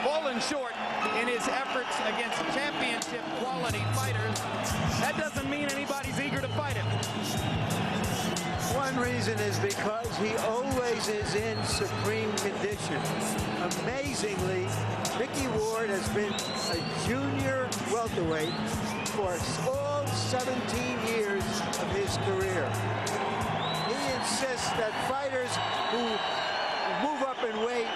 fallen short in his efforts against championship quality fighters, that doesn't mean anybody's eager to fight him. One reason is because he always is in supreme condition. Amazingly, Micky Ward has been a junior welterweight for all 17 years of his career. He insists that fighters who move up in weight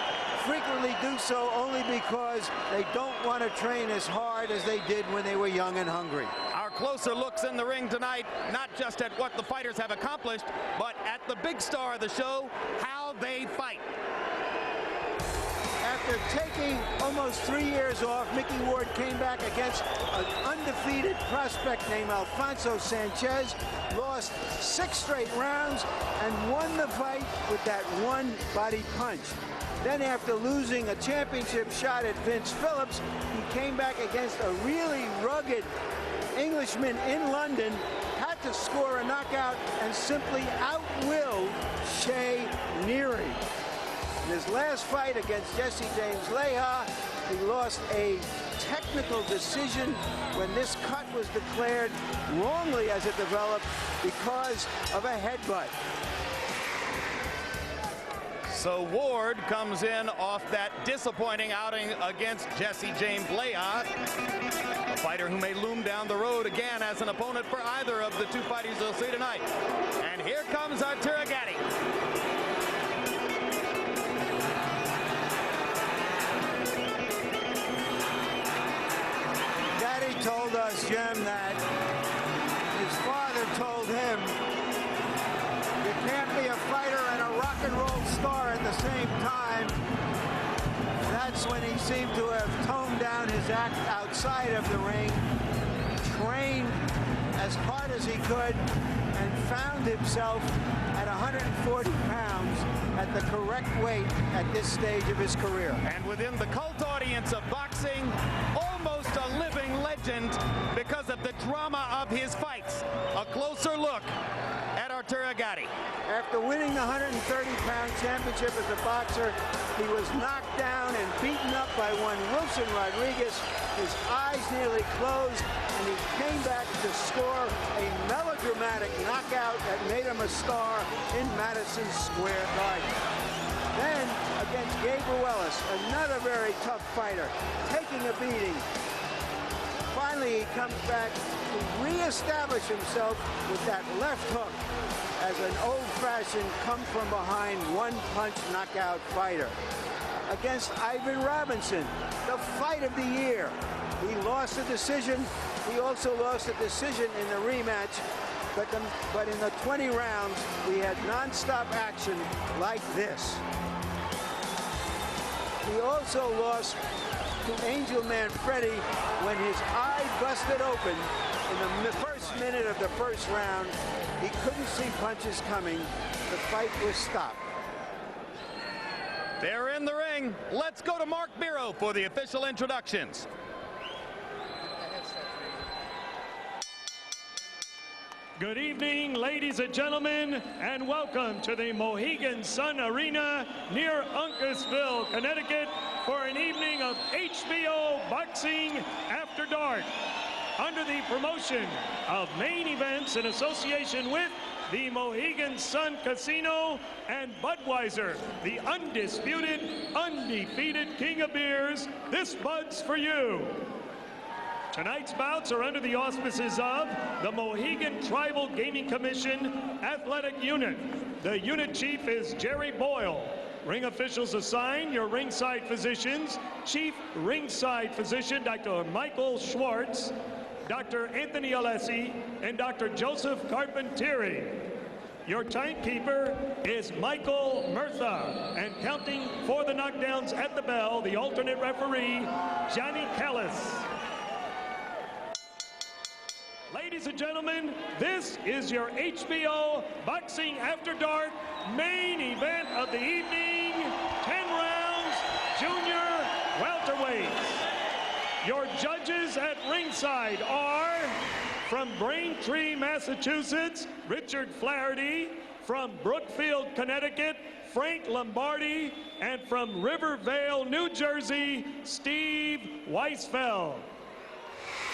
frequently do so only because they don't want to train as hard as they did when they were young and hungry. Our closer looks in the ring tonight, not just at what the fighters have accomplished, but at the big star of the show, how they fight. After taking almost 3 years off, Micky Ward came back against an undefeated prospect named Alfonso Sanchez, lost 6 straight rounds, and won the fight with that one body punch. Then after losing a championship shot at Vince Phillips, he came back against a really rugged Englishman in London, had to score a knockout, and simply outwilled Shea Neary. In his last fight against Jesse James Leija, he lost a technical decision when this cut was declared wrongly, as it developed, because of a headbutt. So Ward comes in off that disappointing outing against Jesse James Leija, a fighter who may loom down the road again as an opponent for either of the two fighters you'll see tonight. And here comes Arturo Gatti. Gatti told us, Jim, that his father told him, you can't be a fighter and a rock and roll star at the same time. That's when he seemed to have toned down his act outside of the ring, trained as hard as he could, and found himself at 140 pounds at the correct weight at this stage of his career. And within the cult audience of boxing, almost a living legend because of the drama of his fights. A closer look at Arturo Gatti. After winning the 130-pound championship as a boxer, he was knocked down and beaten up by one Wilson Rodriguez. His eyes nearly closed, and he came back to score a melodramatic knockout that made him a star in Madison Square Garden. Then, against Gabe Ruelas, another very tough fighter, taking a beating. Finally, he comes back to reestablish himself with that left hook as an old-fashioned come-from-behind one-punch knockout fighter. Against Ivan Robinson, the fight of the year. He lost a decision. He also lost a decision in the rematch. But in the 20 rounds, we had non-stop action like this. He also lost to Angel Man Freddy when his eye busted open in the first minute of the first round. He couldn't see punches coming. The fight was stopped. They're in the ring. Let's go to Mark Biro for the official introductions. Good evening, ladies and gentlemen, and welcome to the Mohegan Sun Arena near Uncasville, Connecticut, for an evening of HBO Boxing After Dark. Under the promotion of Main Events in association with the Mohegan Sun Casino and Budweiser, the undisputed, undefeated king of beers, this Bud's for you. Tonight's bouts are under the auspices of the Mohegan Tribal Gaming Commission Athletic Unit. The unit chief is Jerry Boyle. Ring officials assigned your ringside physicians, Chief Ringside Physician Dr. Michael Schwartz, Dr. Anthony Alessi, and Dr. Joseph Carpentieri. Your timekeeper is Michael Murtha, and counting for the knockdowns at the bell, the alternate referee, Johnny Callis. Ladies and gentlemen, this is your HBO Boxing After Dark main event of the evening, 10 rounds, junior welterweights. Your judges at ringside are, from Braintree, Massachusetts, Richard Flaherty. From Brookfield, Connecticut, Frank Lombardi, and from Rivervale, New Jersey, Steve Weisfeld.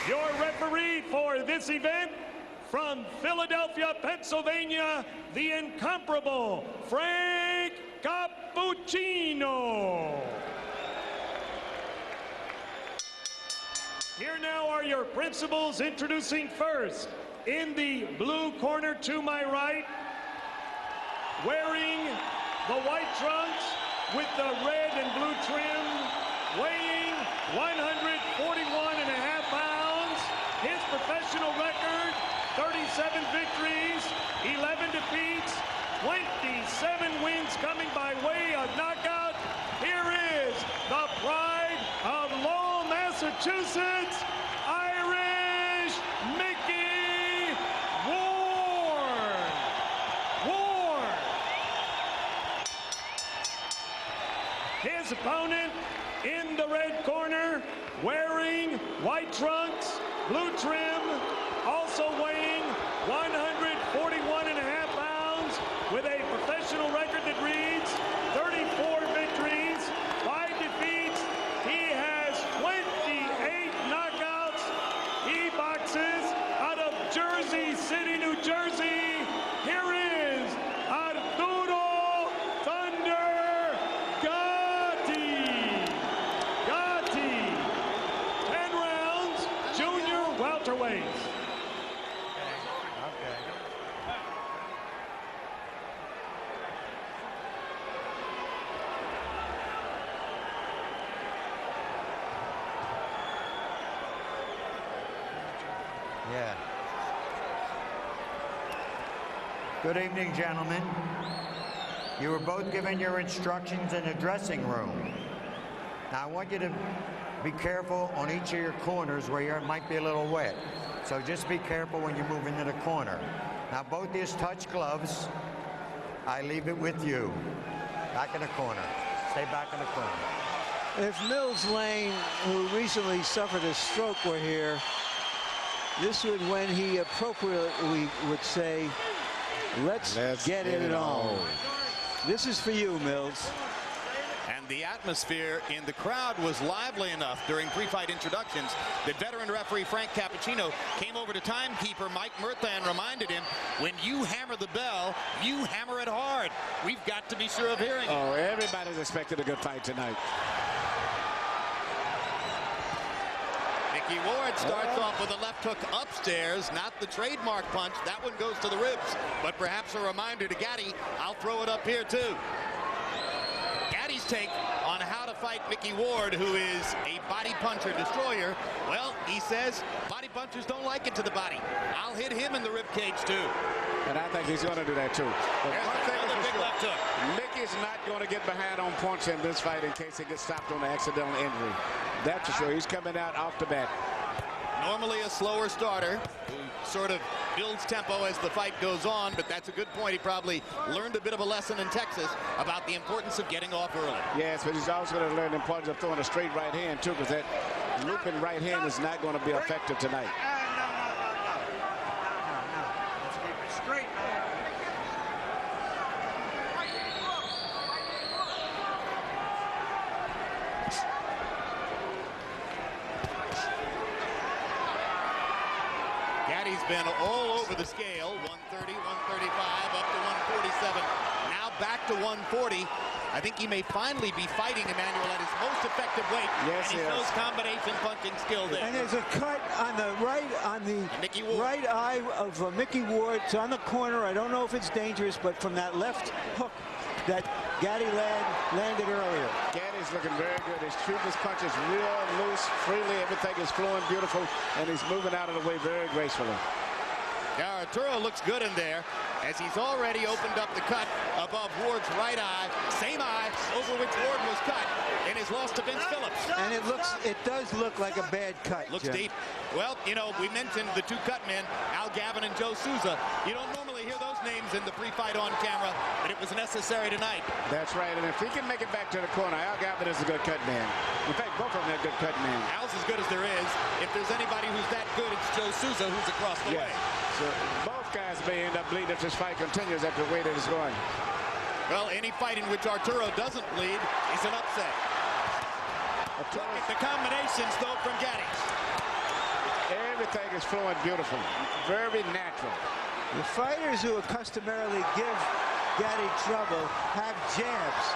Your referee for this event, from Philadelphia, Pennsylvania, the incomparable Frank Cappuccino. Here now are your principals, introducing first, in the blue corner to my right, wearing the white trunks with the red and blue trim, weighing 141.5 pounds. His professional record, 37 victories, 11 defeats, 27 wins coming by way of knockout. Here is the pride of Lowell, Massachusetts, Irish Micky Ward. His opponent in the red corner, wearing white trunks, blue trim, also weighing 141.5 pounds, with a professional record that reads 34 victories, 5 defeats. He has 28 knockouts. He boxes out of Jersey City, New Jersey. Here is Arturo Thunder Gatti. 10 rounds, junior welterweights. Yeah. Good evening, gentlemen. You were both given your instructions in the dressing room. Now, I want you to be careful on each of your corners where it might be a little wet. So just be careful when you move into the corner. Now, both these touch gloves. I leave it with you. Back in the corner. Stay back in the corner. If Mills Lane, who recently suffered a stroke, were here, this would when he appropriately would say, let's get it on. This is for you, Mills. And the atmosphere in the crowd was lively enough during pre-fight introductions that veteran referee Frank Cappuccino came over to timekeeper Mike Murtha and reminded him, when you hammer the bell, you hammer it hard. We've got to be sure of hearing it. Oh, everybody's expected a good fight tonight. Micky Ward starts off with a left hook upstairs, not the trademark punch. That one goes to the ribs, but perhaps a reminder to Gatti, I'll throw it up here too. Gatti's take on how to fight Micky Ward, who is a body puncher destroyer. Well, he says body punchers don't like it to the body. I'll hit him in the rib cage too. And I think he's going to do that too. But one thing another is big for left hook. Micky's not going to get behind on points in this fight in case he gets stopped on an accidental injury. That's for sure. He's coming out off the bat. Normally a slower starter who sort of builds tempo as the fight goes on, but that's a good point. He probably learned a bit of a lesson in Texas about the importance of getting off early. Yes, but he's also going to learn the importance of throwing a straight right hand too, because that looping right hand is not going to be effective tonight. Let's keep it straight. Gatti's been all over the scale, 130, 135, up to 147, now back to 140. I think he may finally be fighting Emmanuel at his most effective weight. Yes, and he shows combination punching skill there. And there's a cut on the right, on the right eye of Micky Ward. It's on the corner. I don't know if it's dangerous, but from that left hook that Gatti landed earlier. Gatti's looking very good. He's shooting his punches real loose, freely. Everything is flowing beautiful, and he's moving out of the way very gracefully. Yeah, Arturo looks good in there as he's already opened up the cut above Ward's right eye, same eye over which Ward was cut in his loss to Vince Phillips. And it does look like a bad cut. Looks Jim. deep. Well, you know, we mentioned the two cut men, Al Gavin and Joe Souza. You don't normally hear those names in the pre-fight on camera, but it was necessary tonight. That's right, and if he can make it back to the corner, Al Gavin is a good cut man. In fact, both of them are good cut men. Al's as good as there is. If there's anybody who's that good, it's Joe Souza, who's across the way. So both guys may end up bleeding if this fight continues at the way that it's going. Well, any fight in which Arturo doesn't bleed is an upset. Look at the combinations, though, from Gatti. Everything is flowing beautiful. Very natural. The fighters who customarily give Gatti trouble have jabs.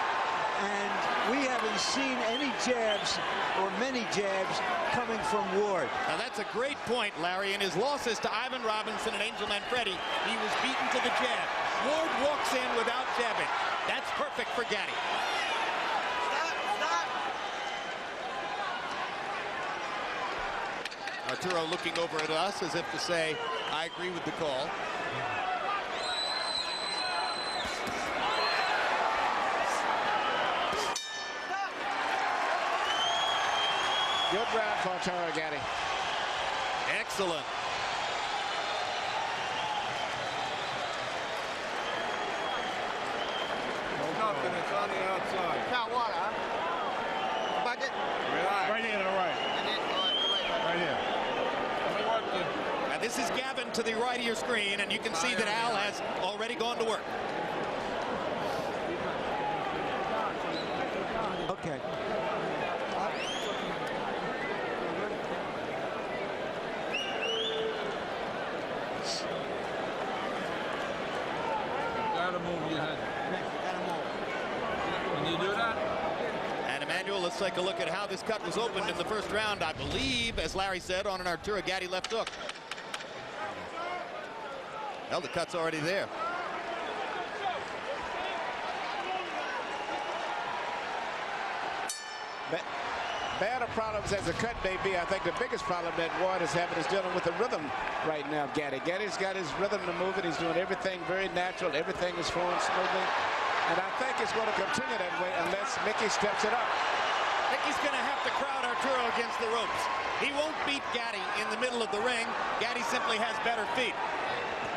And we haven't seen any jabs or many jabs coming from Ward. Now, that's a great point, Larry. In his losses to Ivan Robinson and Angel Manfredi, he was beaten to the jab. Ward walks in without jabbing. That's perfect for Gatti. Arturo looking over at us as if to say, I agree with the call. Good round for Arturo Gatti. Excellent. Nothing, it's on the outside. Count what, huh? Bucket? Right here to the right. Right here. Let me work the... Now this is Gavin to the right of your screen, and you can see that Al has already gone to work. Okay. Gotta move your head. Can you do that? And Emmanuel, let's take a look at how this cut was opened in the first round. I believe, as Larry said, on an Arturo Gatti left hook. Well, the cut's already there. Bad of problems as the cut may be, I think the biggest problem that Ward is having is dealing with the rhythm right now of Gatti. Gatti's got his rhythm to move it. He's doing everything very natural. Everything is flowing smoothly. And I think it's going to continue that way unless Micky steps it up. Mickey's going to have to crowd Arturo against the ropes. He won't beat Gatti in the middle of the ring. Gatti simply has better feet.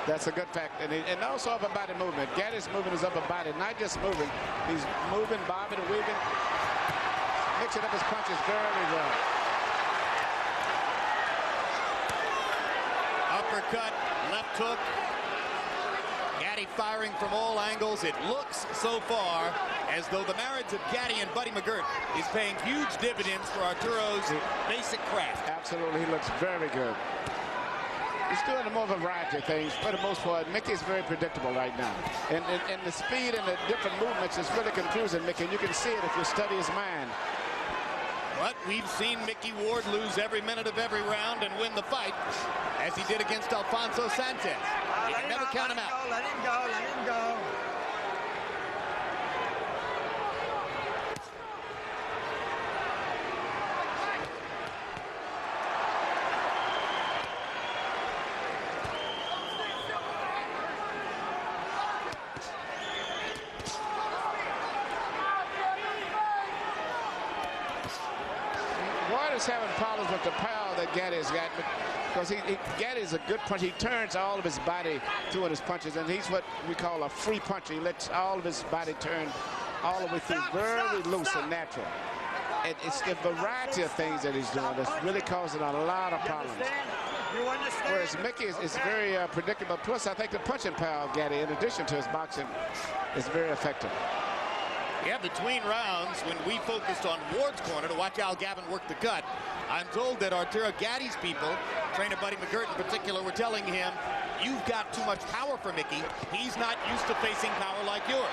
That's a good fact. And also upper body movement. Gatti's moving his upper body, not just moving. He's moving, bobbing, and weaving. Mixing up his punches very well. Uppercut, left hook. Gatti firing from all angles. It looks so far as though the marriage of Gatti and Buddy McGirt is paying huge dividends for Arturo's basic craft. Absolutely, he looks very good. He's doing a more variety of things. For the most part, Mickey's very predictable right now. And the speed and the different movements is really confusing Mickey. And you can see it if you study his mind. But we've seen Micky Ward lose every minute of every round and win the fight, as he did against Alfonso Sanchez. You can never count him out. Let him go, let him go. Is having problems with the power that Gatti's got, because Gatti's a good puncher. He turns all of his body through his punches, and he's what we call a free puncher. He lets all of his body turn all the way through, very loose and natural. And it's the variety of things that he's doing that's really causing a lot of problems. You understand? Whereas Micky is very predictable. Plus, I think the punching power of Gatti, in addition to his boxing, is very effective. Yeah, between rounds, when we focused on Ward's corner to watch Al Gavin work the cut, I'm told that Arturo Gatti's people, trainer Buddy McGirt in particular, were telling him, you've got too much power for Micky. He's not used to facing power like yours.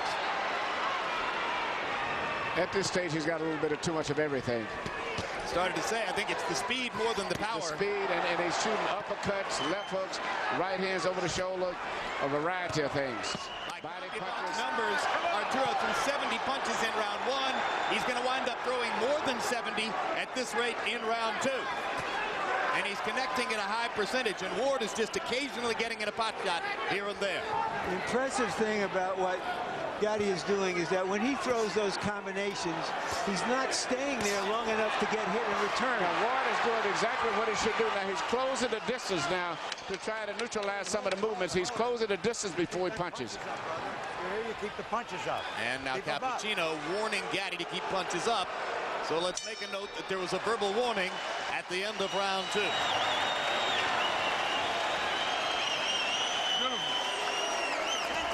At this stage, he's got a little bit of too much of everything. Started to say, I think it's the speed more than the power. The speed, and he's shooting uppercuts, left hooks, right hands over the shoulder, a variety of things. Body punches. Numbers, Arturo threw 70 punches in round one. He's going to wind up throwing more than 70 at this rate in round two. And he's connecting at a high percentage, and Ward is just occasionally getting in a pot shot here and there. The impressive thing about what Gatti is doing is that when he throws those combinations, he's not staying there long enough to get hit in return. Now, Ward is doing exactly what he should do. Now, he's closing the distance now to try to neutralize some of the movements. He's closing the distance before he punches. Here you keep the punches up. And now Keep 'em up. Cappuccino warning Gatti to keep punches up. So let's make a note that there was a verbal warning at the end of round two.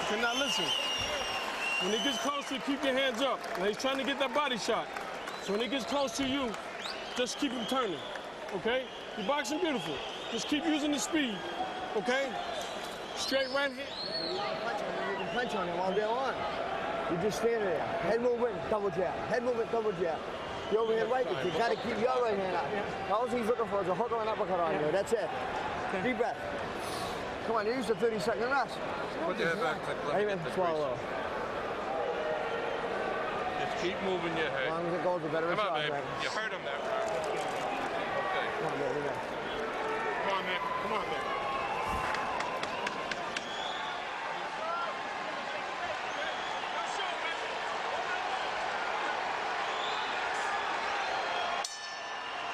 Okay, now listen. When he gets close to you, keep your hands up. Now he's trying to get that body shot. So when he gets close to you, just keep him turning, okay? You're boxing beautiful. Just keep using the speed, okay? Straight right hand. You can punch on him all day long. You just stand there. Head movement, double jab. Head movement, double jab. Your overhand right, you got to keep your right hand out. All he's looking for is a hook or an uppercut on you. That's it. Deep breath. Come on, use the 30-second rest. Put your head back. Not even swallow. Just keep moving your head. As long as it goes, the better Come it's on, off, man. right? You heard him there. Okay. Come on, man. Come on, man. Come on, man.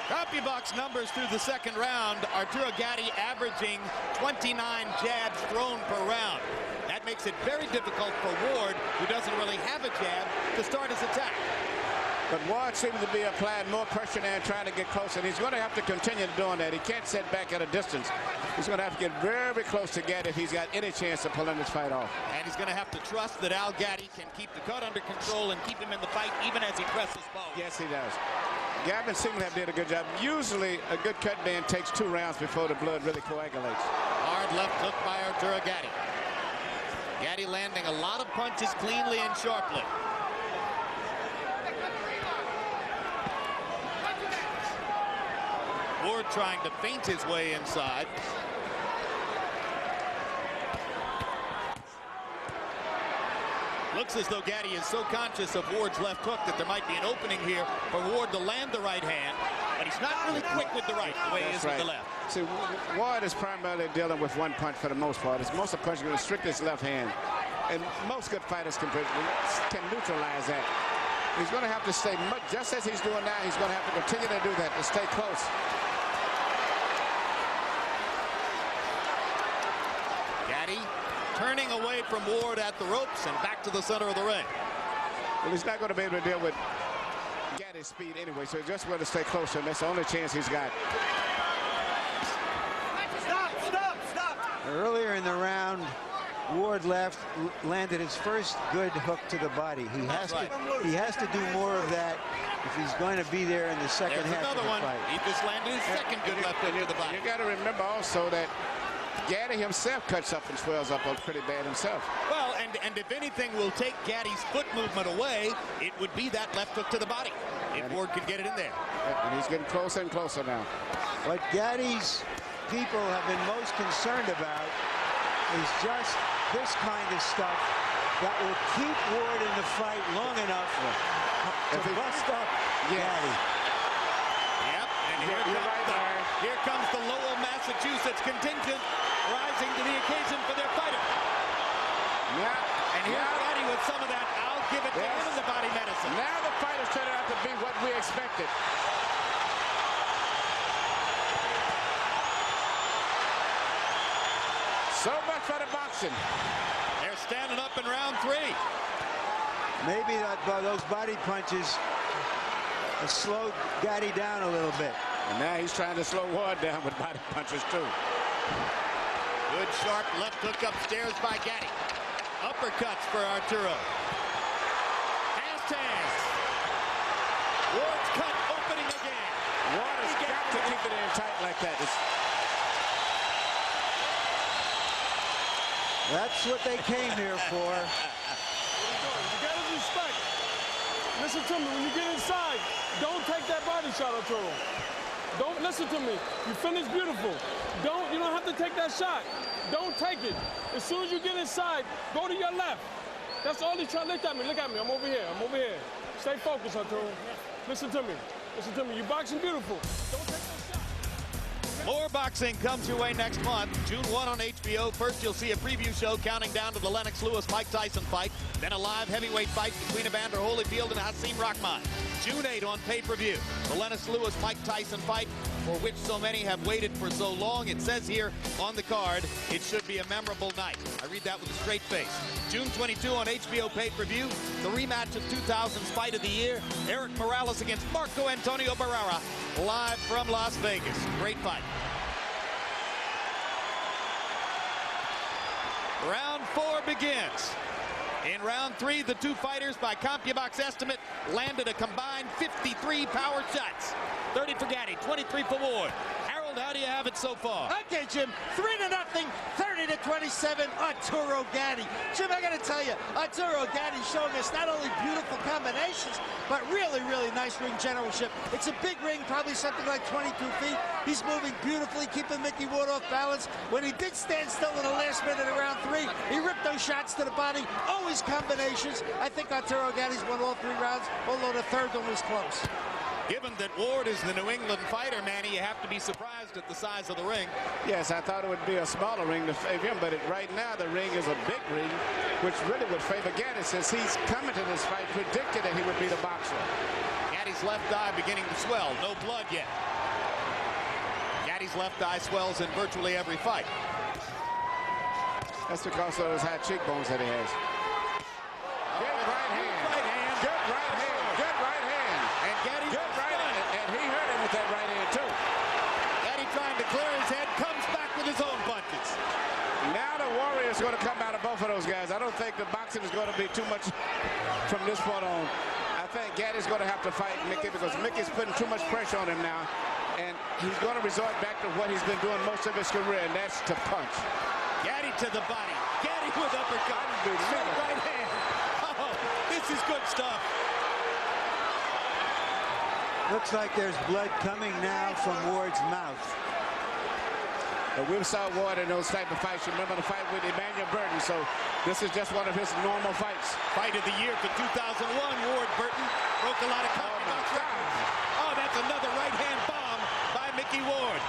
CompuBox numbers through the second round. Arturo Gatti averaging 29 jabs thrown per round. That makes it very difficult for Ward, who doesn't really have a jab, to start his attack. But Ward seems to be applying more pressure now and trying to get closer. And he's going to have to continue doing that. He can't sit back at a distance. He's going to have to get very close to Gatti if he's got any chance of pulling this fight off. And he's going to have to trust that Al Gatti can keep the cut under control and keep him in the fight even as he presses bow. Yes, he does. Gavin seems to have did a good job. Usually, a good cut man takes 2 rounds before the blood really coagulates. Hard left hook by Arturo Gatti. Gatti landing a lot of punches cleanly and sharply. Ward trying to feint his way inside. Looks as though Gatti is so conscious of Ward's left hook that there might be an opening here for Ward to land the right hand, but he's not really quick with the right, the way he is with the left. See, Ward is primarily dealing with one punch for the most part. It's most of the punches going to restrict his left hand, and most good fighters can neutralize that. He's going to have to stay much, just as he's doing now. He's going to have to continue to do that, to stay close. Gatti turning away from Ward at the ropes and back to the center of the ring. Well, he's not going to be able to deal with Gatti's speed anyway, so he's just going to stay closer, and that's the only chance he's got. Stop! Earlier in the round, Ward landed his first good hook to the body. He has to do more of that if he's going to be there in the second half of the fight. He just landed his second good left hook to the body. You got to remember also that Gatti himself cuts up and swells up pretty bad himself. Well, and if anything will take Gatti's foot movement away, it would be that left hook to the body. If Ward could get it in there. And he's getting closer and closer now. What Gatti's people have been most concerned about is just this kind of stuff that will keep Ward in the fight long enough to bust up Gatti. Yep, and here comes the Lowell, Massachusetts contingent rising to the occasion for their fighter. And here's Gatti with some of that. I'll give it to him in the body medicine. Now the fight has turned out to be what we expected. So much for the boxing. They're standing up in round 3. Maybe those body punches have slowed Gatti down a little bit. And now he's trying to slow Ward down with body punches too. Good sharp left hook upstairs by Gatti. Uppercuts for Arturo. Fast hands. Ward's cut opening again. Ward has got to keep it in tight like that. That's what they came here for. You got to respect. Listen to me. When you get inside, don't take that body shot, Arturo. Don't listen to me. You finish beautiful. You don't have to take that shot. Don't take it. As soon as you get inside, go to your left. That's all he's trying. Look at me. I'm over here. Stay focused, Arturo. Listen to me. You're boxing beautiful. Don't take that shot. More boxing comes your way next month. June 1 on HBO. First, you'll see a preview show counting down to the Lennox Lewis-Mike Tyson fight. Then a live heavyweight fight between Evander Holyfield and Hasim Rahman. June 8 on pay-per-view. The Lennox Lewis-Mike Tyson fight, for which so many have waited for so long. It says here on the card, it should be a memorable night. I read that with a straight face. June 22 on HBO pay-per-view. The rematch of 2000's Fight of the Year. Eric Morales against Marco Antonio Barrera. Live from Las Vegas. Great fight. Round 4 begins. In round 3, the two fighters, by CompuBox estimate, landed a combined 53 power shots. 30 for Gatti, 23 for Ward. Harold, how do you have it so far? Okay, Jim, 3-0, 30-27, Arturo Gatti. Jim, I got to tell you, Arturo Gatti showing us not only beautiful combinations, but really, really nice ring generalship. It's a big ring, probably something like 22 feet. He's moving beautifully, keeping Micky Ward off balance. When he did stand still in the last minute of round 3, he ripped those shots to the body, always combinations. I think Arturo Gatti's won all 3 rounds, although the third one was close. Given that Ward is the New England fighter, Manny, you have to be surprised at the size of the ring. Yes, I thought it would be a smaller ring to favor him, but right now the ring is a big ring, which really would favor Gatti, since he's coming to this fight predicted that he would be the boxer. Gatti's left eye beginning to swell. No blood yet. Gatti's left eye swells in virtually every fight. That's because of those high cheekbones that he has. Good right hand. Right hand. Good right hand. Good right hand. And Gatti, good right hand. And he hurt him with that right hand, too. Gatti trying to clear his head, comes back with his own punches. Now the Warrior is going to come out of both of those guys. I don't think the boxing is going to be too much from this point on. I think Gatti's going to have to fight Micky, because Micky's putting too much pressure on him now. And he's going to resort back to what he's been doing most of his career, and that's to punch. Gatti to the body. Gatti with uppercut. Straight right hand. Oh, this is good stuff. Looks like there's blood coming now from Ward's mouth. But we saw Ward in those type of fights. You remember the fight with Emmanuel Burton, so this is just one of his normal fights. Fight of the year for 2001, Ward Burton broke a lot of CompuBox records. Oh, that's another right-hand bomb by Micky Ward.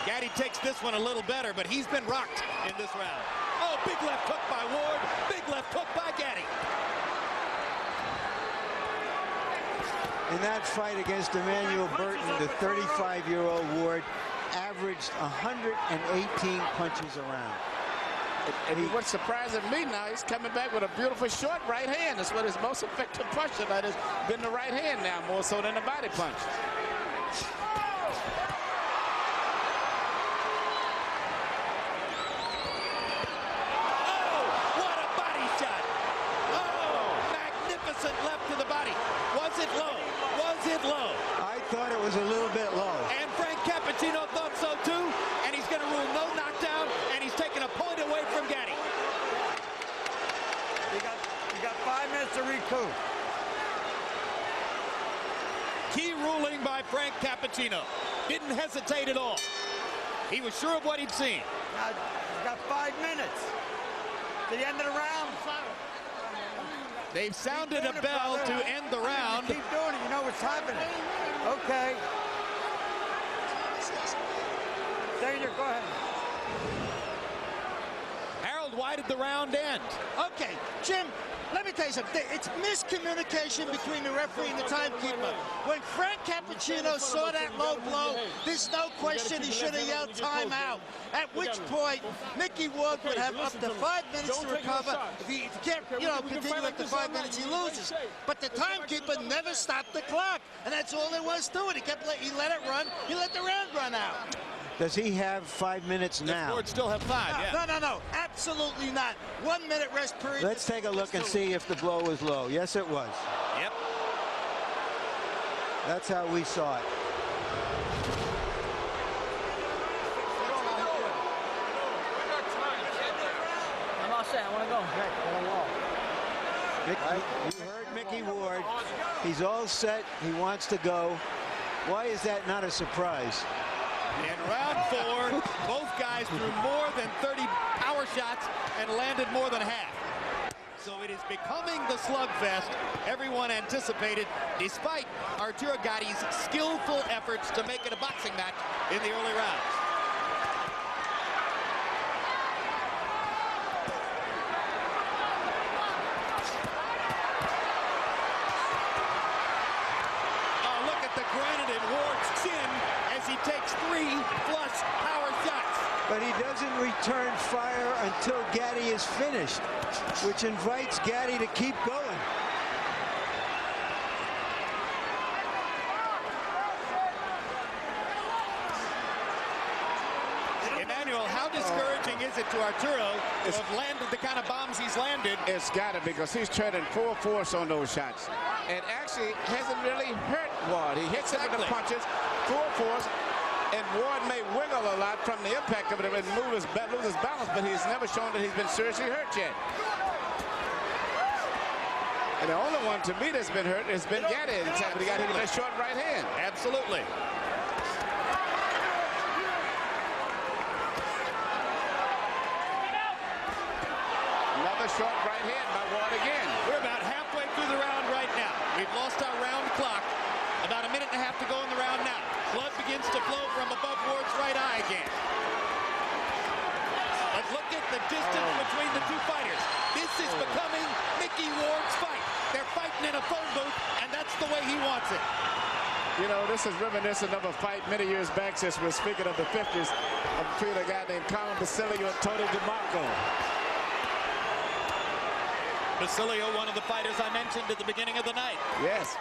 Gatti takes this one a little better, but he's been rocked in this round. Oh, big left hook by Ward, big left hook by Gatti. In that fight against Emmanuel Burton, the 35-year-old Ward averaged 118 punches around. And what's surprising me now, he's coming back with a beautiful short right hand. That's what his most effective punch tonight has been, the right hand now, more so than the body punch. Oh, what a body shot. Oh, magnificent left to the body. Was it low? Was it low? I thought it was a little bit low. And Frank Cappuccino thought so too, and he's going to rule no knockdown, and he's taking a point away from Gatti. You got 5 minutes to recoup. Key ruling by Frank Cappuccino. Didn't hesitate at all. He was sure of what he'd seen. Now, you got 5 minutes to the end of the round. They've sounded a bell to end the round. Keep doing it. You know what's happening. Okay. There, go ahead. Harold, why did the round end? Okay, Jim, let me tell you something. It's miscommunication between the referee and the timekeeper. When Frank Cappuccino saw that low blow, there's no question he should have yelled timeout. At which point, Micky Ward would have up to 5 minutes to recover. If he can't, continue after 5 minutes, he loses. But the timekeeper never stopped the clock, and that's all there was to it. He let it run. He let the round run out. Does he have 5 minutes now? Ward still have 5, yeah. No, absolutely not. 1 minute rest period. Let's take a look and see if the blow was low. Yes, it was. Yep. That's how we saw it. I'm all set. I want to go. You heard Micky Ward. He's all set. He wants to go. Why is that not a surprise? In round 4, both guys threw more than 30 power shots and landed more than half. So it is becoming the slugfest everyone anticipated, despite Arturo Gatti's skillful efforts to make it a boxing match in the early rounds. Oh, look at the granite in Ward's chin as he takes 3 flush power shots. But he doesn't return fire until Gatti is finished, which invites Gatti to keep going. Emmanuel, how discouraging is it to Arturo to have landed the kind of bombs he's landed? It's got it, because he's turning full force on those shots. And actually hasn't really hurt Ward. He hits him with the punches, full force, and Ward may wiggle a lot from the impact of it and lose his balance, but he's never shown that he's been seriously hurt yet. And the only one to me that's been hurt has been Gatti. He got hit with that short right hand. Absolutely. Another short right hand by Ward again. We're about halfway through the round right now. We've lost our round clock. About a minute and a half to go in the round now. Blood begins to flow from above Ward's right eye again. But look at the distance between the two fighters. This is becoming Micky Ward's fight. They're fighting in a phone booth, and that's the way he wants it. You know, this is reminiscent of a fight many years back, since we're speaking of the 50s, between a guy named Colin Basilio and Tony DeMarco. Basilio, one of the fighters I mentioned at the beginning of the night. Yes.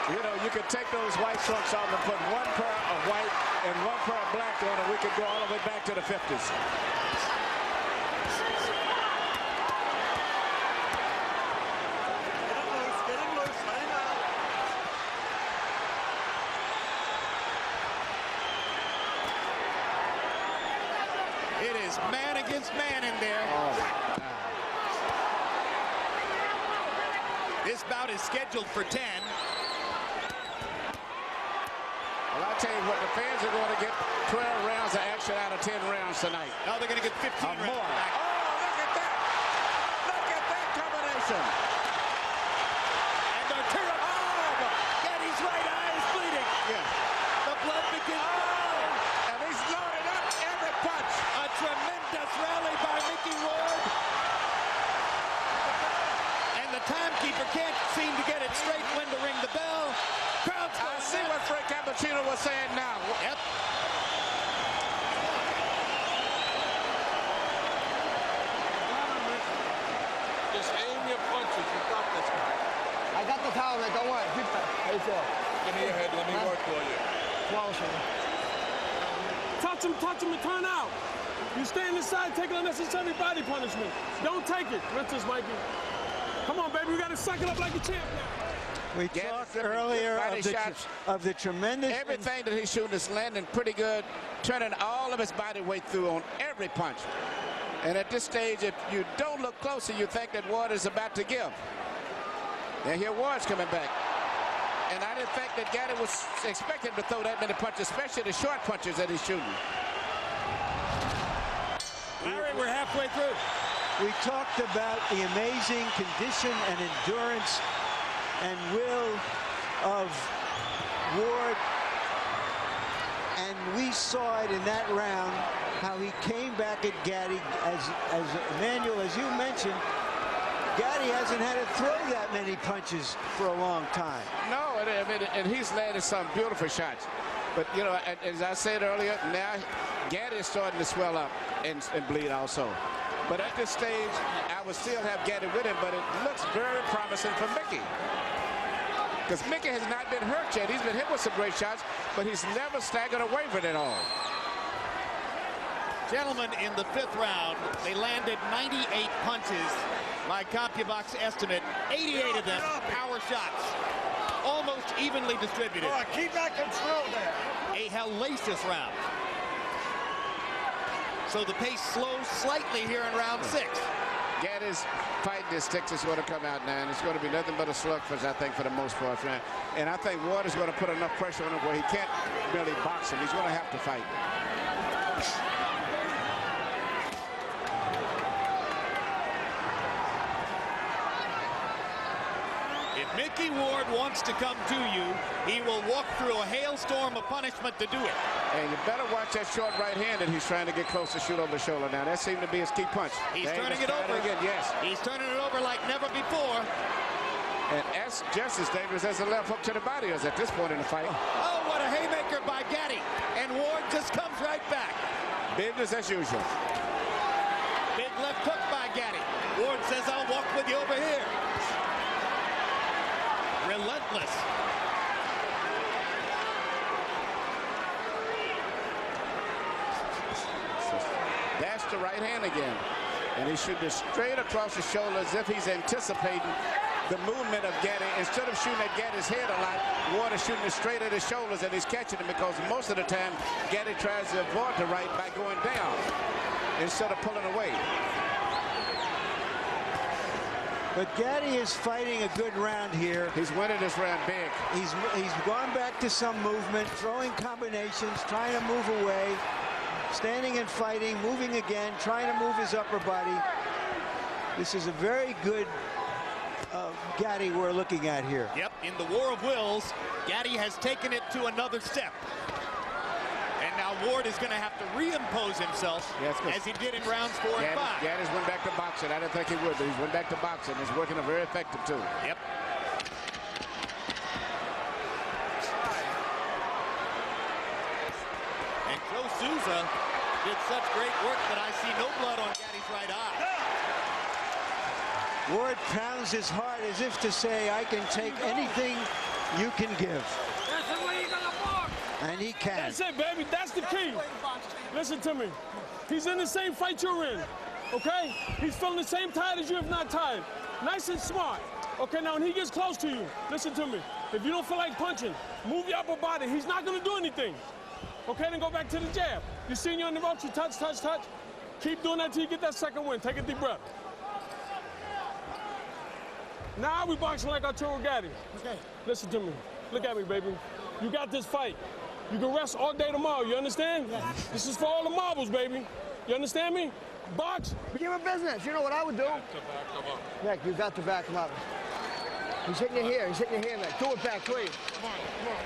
You know, you could take those white trunks off and put one pair of white and one pair of black on, and we could go all the way back to the 50s. It is man against man in there. This bout is scheduled for 10. Well, I'll tell you what, the fans are going to get 12 rounds of action out of 10 rounds tonight. Now they're going to get 15 rounds more. back. Oh, look at that! Look at that combination! And Arturo, Gatti's right eye is bleeding. Yeah. The blood begins to flow. And he's loaded up every punch. A tremendous rally by Micky Ward. And the timekeeper can't seem to get it straight when to ring the bell. Crowd's going I see what Frank Cappuccino was saying now. Yep. Just aim your punches. You got this, man. I got the towel, man. Don't worry. Keep that. How you feel? Give me your head. Let me work for you. Flawless, man. Touch him, and turn out. You stand inside, take unnecessary body punishment. Don't take it. Rinses, Mikey. Come on, baby. We got to suck it up like a champ now. We talked earlier of the tremendous... Everything that he's shooting is landing pretty good, turning all of his body weight through on every punch. And at this stage, if you don't look closer, you think that Ward is about to give. And here Ward's coming back. And I didn't think that Gatti was expecting to throw that many punches, especially the short punches that he's shooting. Larry, we're halfway through. We talked about the amazing condition and endurance and will of Ward, and we saw it in that round, how he came back at Gatti. As Emmanuel, as you mentioned, Gatti hasn't had to throw that many punches for a long time. No, and he's landed some beautiful shots. But, you know, as I said earlier, now Gatti is starting to swell up and bleed also. But at this stage, I would still have Gatti with him, but it looks very promising for Micky. Because Micky has not been hurt yet. He's been hit with some great shots, but he's never staggered or wavered at all. Gentlemen, in the 5th round, they landed 98 punches. My CompuBox estimate, 88 of them power shots. Almost evenly distributed. All right, keep that control there. A hellacious round. So the pace slows slightly here in round 6. Gatti's fighting his sticks is going to come out now, and it's going to be nothing but a slugfest, I think, for the most part. And I think Ward is going to put enough pressure on him where he can't really box him. He's going to have to fight. If Micky Ward wants to come to you, he will walk through a hailstorm of punishment to do it. And you better watch that short right hand that he's trying to get close to shoot over the shoulder now. That seemed to be his key punch. He's turning it over. Again, yes. He's turning it over like never before. And that's just as dangerous as the left hook to the body is at this point in the fight. Oh, what a haymaker by Gatti. And Ward just comes right back. Business as usual. Big left hook by Gatti. Ward says, I'll walk with you over here. Relentless. That's the right hand again. And he shooting it straight across the shoulder as if he's anticipating the movement of Gatti. Instead of shooting at Gatti's head a lot, Ward is shooting it straight at his shoulders, and he's catching him because most of the time Gatti tries to avoid the right by going down instead of pulling away. But Gatti is fighting a good round here. He's winning this round big. He's gone back to some movement, throwing combinations, trying to move away, standing and fighting, moving again, trying to move his upper body. This is a very good Gatti we're looking at here. Yep, in the war of wills, Gatti has taken it to another step. And now Ward is going to have to reimpose himself as he did in rounds 4 and 5. Gatti's went back to boxing. I didn't think he would, but he's went back to boxing. He's working very effective, too. Yep. And Joe Souza did such great work that I see no blood on Gatti's right eye. Ward pounds his heart as if to say, I can take anything you can give. And he can. That's it, baby. That's the key. Listen to me. He's in the same fight you're in, okay? He's feeling the same tired as you, if not tired. Nice and smart. Okay, now when he gets close to you, listen to me. If you don't feel like punching, move your upper body. He's not going to do anything. Okay, then go back to the jab. You seen you on the ropes, you touch, touch, touch. Keep doing that till you get that second win. Take a deep breath. Now we boxing like Arturo Gatti. Okay. Listen to me. Look at me, baby. You got this fight. You can rest all day tomorrow, you understand? Yeah. This is for all the marbles, baby. You understand me? Box. Give him business. You know what I would do? Nick, you got to back him up. He's hitting you here. He's hitting you here, Nick. Do it back, please. Come on,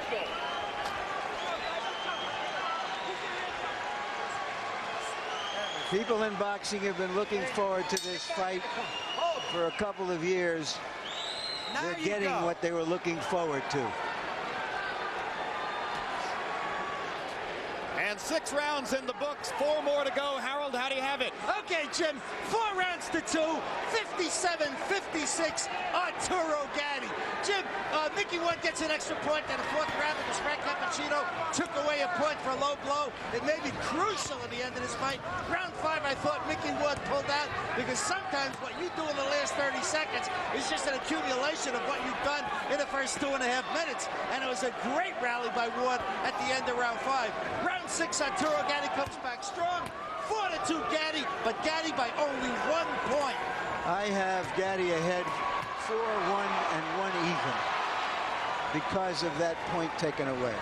go. People in boxing have been looking forward to this fight for a couple of years. They're getting what they were looking forward to. And 6 rounds in the books, 4 more to go. Harold, how do you have it? Okay, Jim, 4 rounds to 2, 57-56, Arturo Gatti. Jim, Micky Ward gets an extra point in the 4th round, and Frank Cappuccino took away a point for a low blow. It may be crucial at the end of this fight. Round 5, I thought Micky Ward pulled out, because sometimes what you do in the last 30 seconds is just an accumulation of what you've done in the first 2.5 minutes. And it was a great rally by Ward at the end of round 5. Round 6, Arturo Gatti comes back strong. 4-2 Gatti, but Gatti by only 1 point. I have Gatti ahead 4-1 and 1 even because of that point taken away.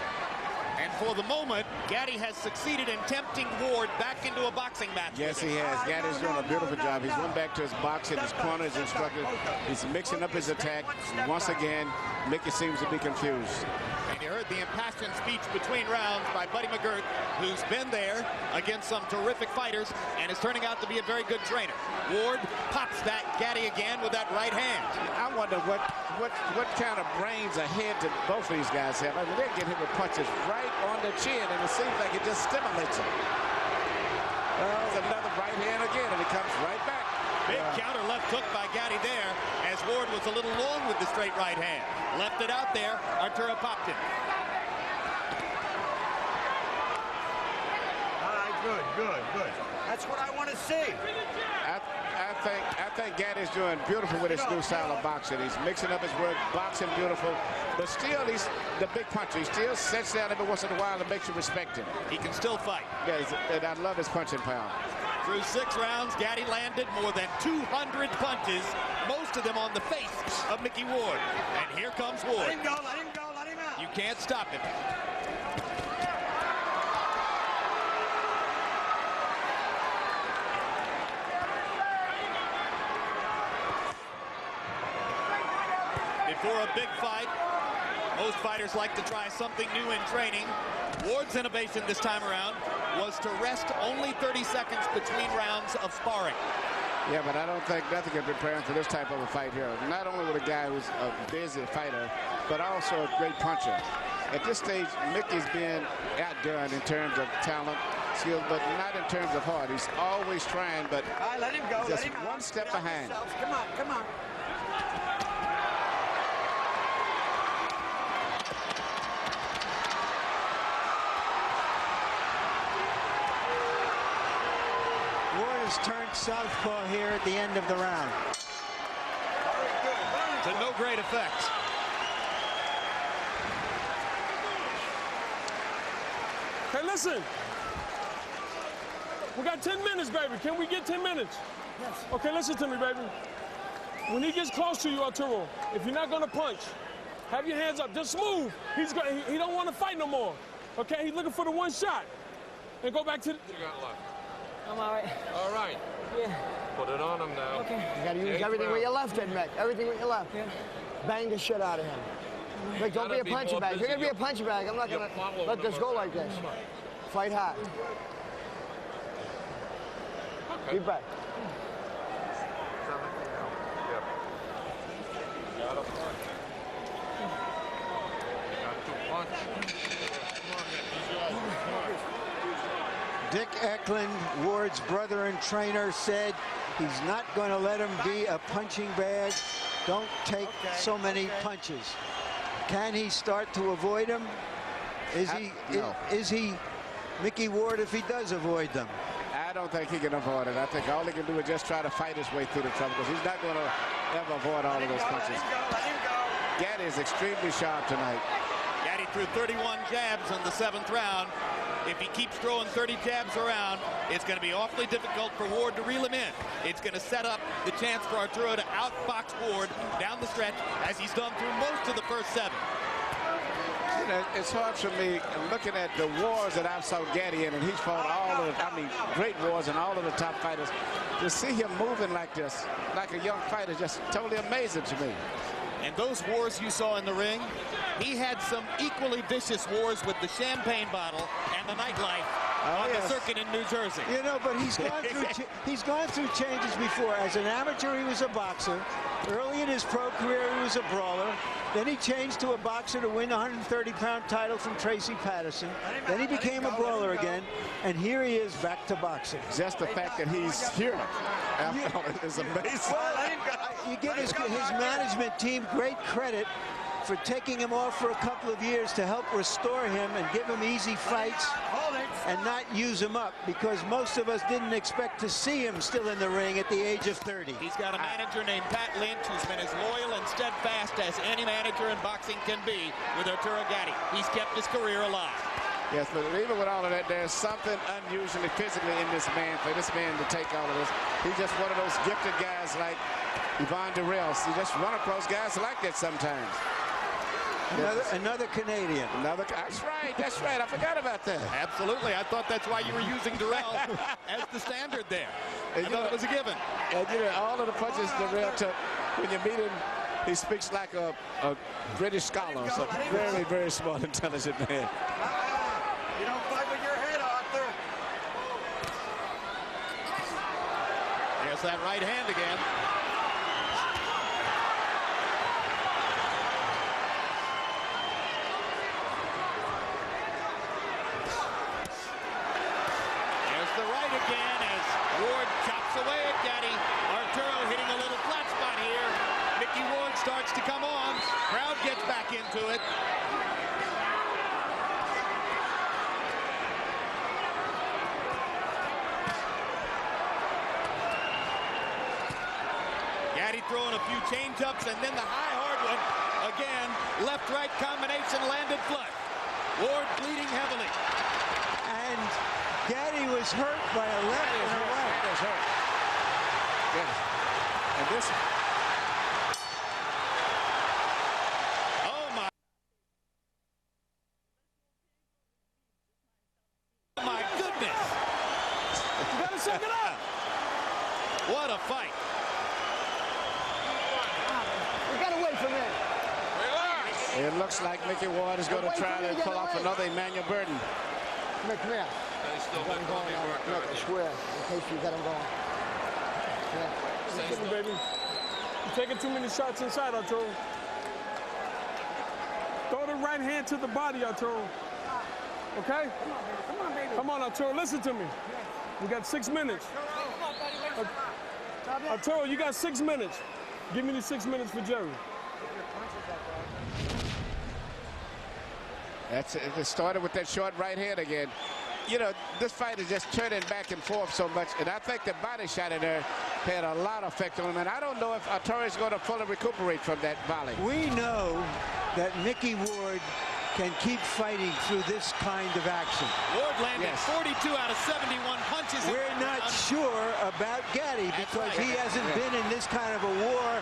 And for the moment, Gatti has succeeded in tempting Ward back into a boxing match. Yes, he has. Gatti's doing a beautiful job. He's went back to his boxing, his corner, his instructor. He's mixing up his attack. Once again, Micky seems to be confused. And you heard the impassioned speech between rounds by Buddy McGirt, who's been there against some terrific fighters and is turning out to be a very good trainer. Ward pops that Gatti again with that right hand. I wonder what kind of brains ahead to both of these guys have. I mean, they're getting hit with punches right on the chin, and it seems like it just stimulates them. There's another right hand again, and it comes right back. Big counter left hook by Gatti there, as Ward was a little long with the straight right hand. Left it out there. Arturo popped it. All right, good. That's what I want to see. I think Gatti's doing beautiful with his new style of boxing. He's mixing up his work, boxing beautiful, but still he's the big puncher. He still sits down every once in a while and makes you respect him. He can still fight. Yeah, and I love his punching power. Through 6 rounds, Gatti landed more than 200 punches, most of them on the face of Micky Ward. And here comes Ward. Let him go, let him out. You can't stop him. Before a big fight, most fighters like to try something new in training. Ward's innovation this time around was to rest only 30 seconds between rounds of sparring. Yeah, but I don't think nothing can prepare him for this type of a fight here. Not only with a guy who's a busy fighter, but also a great puncher. At this stage, Micky's being outdone in terms of talent, skill, but not in terms of heart. He's always trying, but All right, let him go. just let him one step behind. Come on. has turned southpaw here at the end of the round. To no great effect. Hey, listen. We got 10 minutes, baby. Can we get 10 minutes? Yes. Okay, listen to me, baby. When he gets close to you, Arturo, if you're not going to punch, have your hands up. Just move. He don't want to fight no more. Okay, he's looking for the one shot. And go back to the... You got left. I'm all right. All right. Yeah. Put it on him now. Okay. You got to use everything with your left, Mick. Everything with your left. Yeah. Bang the shit out of him. Mick, don't be a punching bag. If you're going to be a punching bag, I'm not going to let this go like this. Fight hard. Okay. Keep back. Got a punch. Got to punch. Dick Eklund, Ward's brother and trainer, said he's not going to let him be a punching bag. Don't take so many punches. Can he start to avoid them? Is he Micky Ward if he does avoid them? I don't think he can avoid it. I think all he can do is just try to fight his way through the trouble, because he's not going to ever avoid all of those punches. Gatti is extremely sharp tonight. Gatti threw 31 jabs in the 7th round. If he keeps throwing 30 jabs around, it's going to be awfully difficult for Ward to reel him in. It's going to set up the chance for Arturo to outbox Ward down the stretch, as he's done through most of the first 7. You know, it's hard for me looking at the wars that I've saw Gatti in, and he's fought all of the, great wars and all of the top fighters. To see him moving like this, like a young fighter, just totally amazing to me. And those wars you saw in the ring, he had some equally vicious wars with the champagne bottle and the nightlife on the circuit in New Jersey. You know, but he's gone through changes before. As an amateur, he was a boxer. Early in his pro career, he was a brawler. Then he changed to a boxer to win a 130-pound title from Tracy Patterson. Then he became a brawler again, and here he is back to boxing. Just the fact that he's here after all is amazing. Well, you give his management team great credit for taking him off for a couple of years to help restore him and give him easy fights and not use him up, because most of us didn't expect to see him still in the ring at the age of 30. He's got a manager named Pat Lynch who's been as loyal and steadfast as any manager in boxing can be with Arturo Gatti. He's kept his career alive. Yes, but even with all of that, there's something unusually physically in this man, for this man to take all of this. He's just one of those gifted guys like Yvonne Durrell. You just run across guys like that sometimes. Another Canadian. That's right. That's right. I forgot about that. Absolutely. I thought that's why you were using Durrell as the standard there. I thought it was a given. And you know, all of the punches Durrell took, when you meet him, he speaks like a British scholar. So very, very smart, intelligent man. You don't fight with your head, Arthur. There's that right hand again. Away at Gatti. Arturo hitting a little flat spot here. Micky Ward starts to come on. Crowd gets back into it. Gatti throwing a few change-ups, and then the high hard one. Again, left-right combination landed flush. Ward bleeding heavily. And Gatti was hurt by a left and a right. That is hurt. Yes. And this. Oh my goodness. You gotta shake it up. What a fight. We gotta wait for that. Relax. It looks like Micky Ward is going to try to pull off another Emmanuel Burton. Come here. They still Got him going on. Look, square, in case you got him going. Yeah. Listen, baby. You're taking too many shots inside, Arturo. Throw the right hand to the body, Arturo. Okay? Come on, baby. Come on, Arturo. Listen to me. We got 6 minutes. Arturo, you got 6 minutes. Give me the 6 minutes for Jerry. That's it. It started with that short right hand again. you know, this fight is just turning back and forth so much, and I think the body shot in there had a lot of effect on him, and I don't know if Arturo is going to fully recuperate from that volley. We know that Micky Ward can keep fighting through this kind of action. Ward landed 42 out of 71 punches. We're not sure about Gatti because he hasn't been in this kind of a war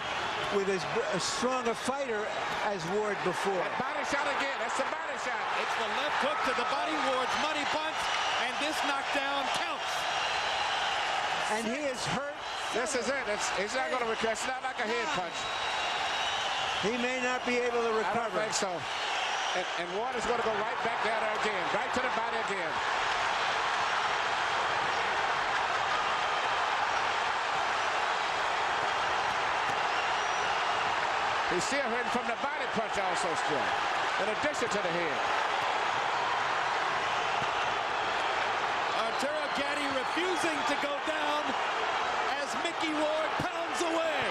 with as strong a fighter as Ward before. That body shot again. That's the body shot. It's the left hook to the body. Ward's money punch, and this knockdown counts. And he is hurt. This is it. He's not going to recover. It's not like a head punch. He may not be able to recover. I don't think so. And Ward is going to go right back down there again. Right to the body again. He's still hurting from the body punch also still, in addition to the head. Arturo Gatti refusing to go down as Micky Ward pounds away.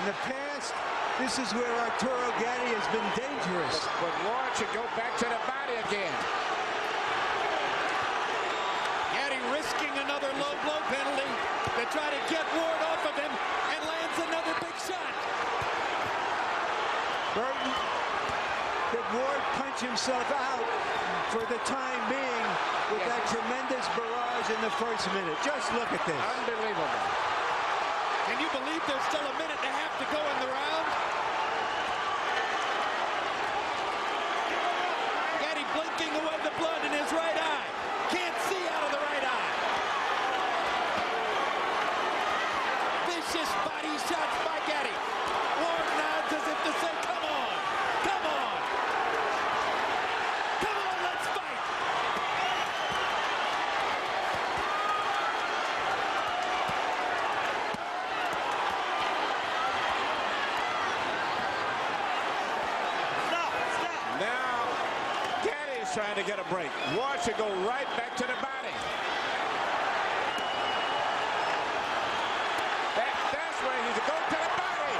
In the past, this is where Arturo Gatti has been dangerous. But Ward should go back to the body again. Gatti risking another low blow penalty to try to get Ward off of him, and lands another big shot. Burton, did Ward punch himself out for the time being with that tremendous barrage in the first minute? Just look at this. Unbelievable. Can you believe there's still a minute and a half to go in the round? Gatti blinking away the blood in his right eye. Can't see out of the right eye. Vicious body shots by Gatti. Ward nods as if to say, come on, come on. Come on, let's fight. Now, Gatti is trying to get a break. Ward should go right back to the body. That's where he's go to the body.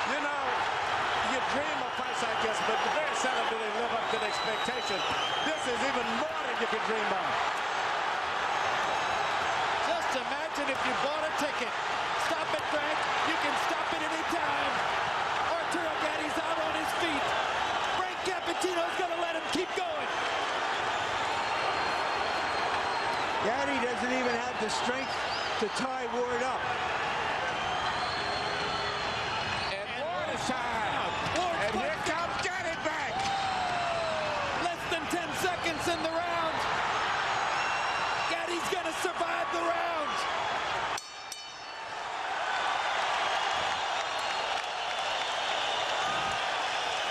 You know, you dream of fights like this, but very seldom do they live up to the expectation. This is even more than you could dream of. Just imagine if you bought a ticket. Stop it, Frank. You can stop it any time. Arturo Gatti's out on his feet. Frank Cappuccino's going to let him keep going. Gatti doesn't even have the strength to tie Ward up. And Ward is tired. And here comes Gatti back. Less than 10 seconds in the round. Gatti's going to survive the round.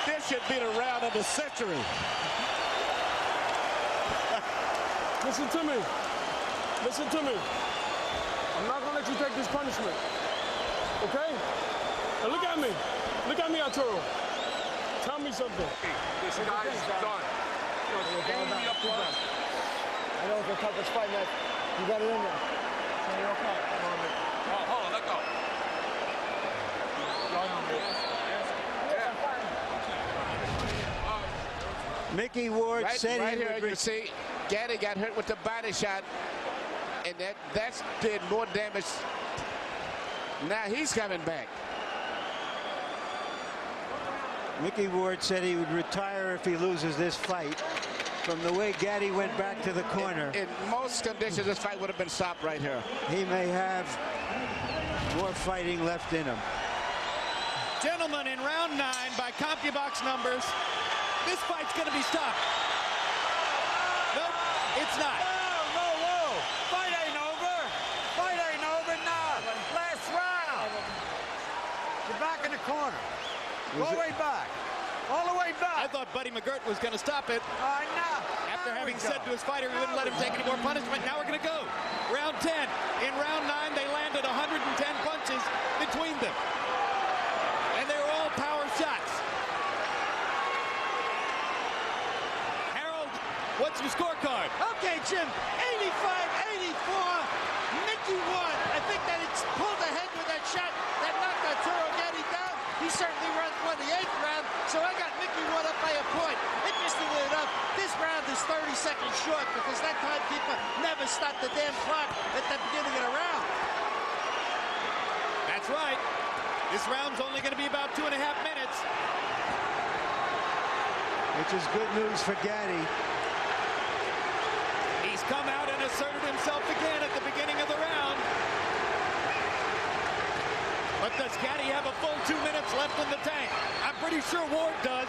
This should be the round of the century. Listen to me. Listen to me. I'm not going to let you take this punishment. Okay? Now look at me. Look at me, Arturo. Tell me something. This guy's done. I know it's a toughest fight, man. You got it in there. So you're okay. Hold on, let go. Micky Ward said right he here, would you see, Gatti got hurt with the body shot, and that did more damage. Now he's coming back. Micky Ward said he would retire if he loses this fight. From the way Gatti went back to the corner. In most conditions, this fight would have been stopped right here. He may have more fighting left in him. Gentlemen, in round 9, by CompuBox numbers, this fight's going to be stopped. Nope, it's not. Whoa. Fight ain't over. Fight ain't over now. Last round. You're back in the corner. All the way back. All the way back. I thought Buddy McGirt was going to stop it. No. After having said to his fighter he wouldn't let him take any more punishment, now we're going to go. Round 10. In round 9, they landed 110 punches between them. And they were all power shots. Harold, what's your scorecard? Okay, Jim, 85-84. Micky won. I think that he pulled ahead with that shot that knocked Arturo the damn clock at the beginning of the round. That's right. This round's only going to be about 2.5 minutes. Which is good news for Gatti. He's come out and asserted himself again at the beginning of the round. But does Gatti have a full 2 minutes left in the tank? I'm pretty sure Ward does.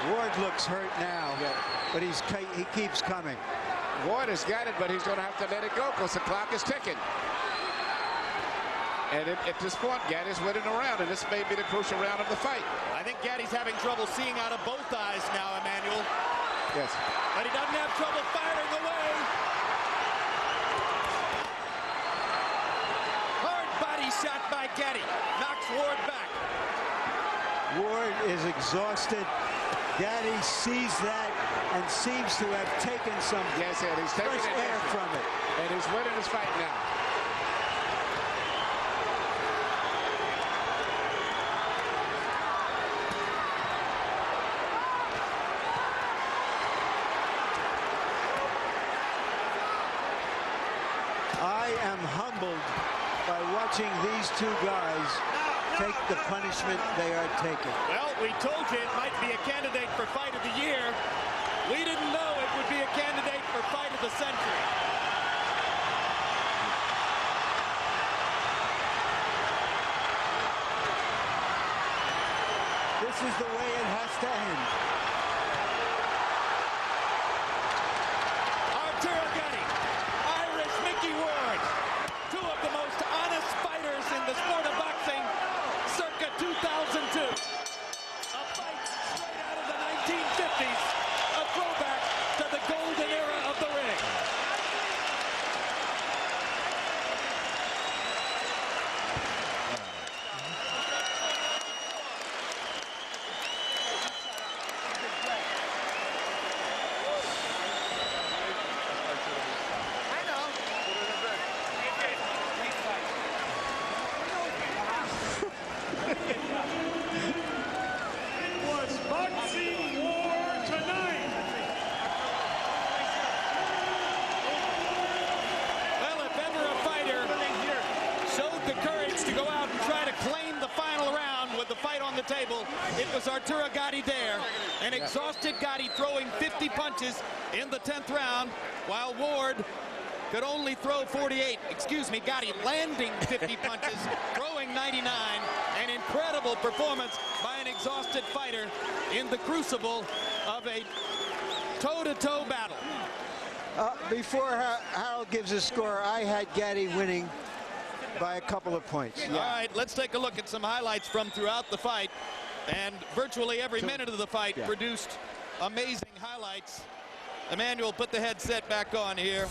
Ward looks hurt now, but he keeps coming. Ward has got it, but he's going to have to let it go because the clock is ticking. And at this point, Gatti's winning the round, and this may be the crucial round of the fight. I think Gatti's having trouble seeing out of both eyes now, Emmanuel. Yes. But he doesn't have trouble firing away. Hard body shot by Gatti. Knocks Ward back. Ward is exhausted. Gatti sees that and seems to have taken some Yes, and he's taking fresh air from it. And he's winning his fight now. I am humbled by watching these two guys take the punishment they are taking. Well, we told you it might be a candidate for Fight of the Year. We didn't know it would be a candidate for Fight of the Century. This is the way it has to end. Arturo Gatti, Irish Micky Ward, two of the most honest fighters in the sport of boxing, circa 2002. A fight straight out of the 1950s, a throwback to the golden era of the ring. Was boxing war tonight. Well, if ever a fighter showed the courage to go out and try to claim the final round with the fight on the table, it was Arturo Gatti there. An exhausted Gatti throwing 50 punches in the 10th round, while Ward could only throw 48. Excuse me, Gatti landing 50 punches, throwing 99. An incredible performance by an exhausted fighter in the crucible of a toe-to-toe battle. Before Harold gives a score, I had Gatti winning by a couple of points. All right, let's take a look at some highlights from throughout the fight. And virtually every minute of the fight produced amazing highlights. Emmanuel, put the headset back on here.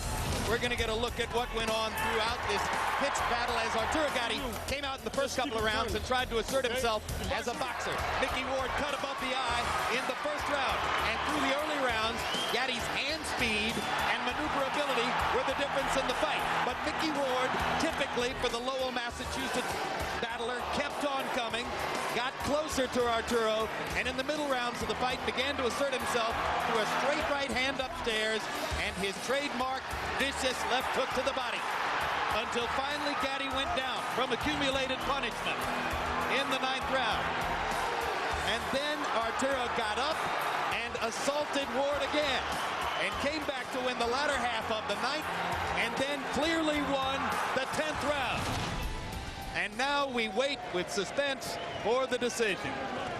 We're going to get a look at what went on throughout this pitched battle as Arturo Gatti came out in the first couple of rounds and tried to assert himself as a boxer. Micky Ward cut above the eye in the first round. And through the early rounds, Gatti's hand speed and maneuverability were the difference in the fight. But Micky Ward, typically for the Lowell, Massachusetts battler, kept on coming, got closer to Arturo, and in the middle rounds of the fight began to assert himself through a straight right hand upstairs and his trademark vicious left hook to the body, until finally Gatti went down from accumulated punishment in the 9th round. And then Arturo got up and assaulted Ward again and came back to win the latter half of the 9th and then clearly won the 10th round. And now we wait with suspense for the decision.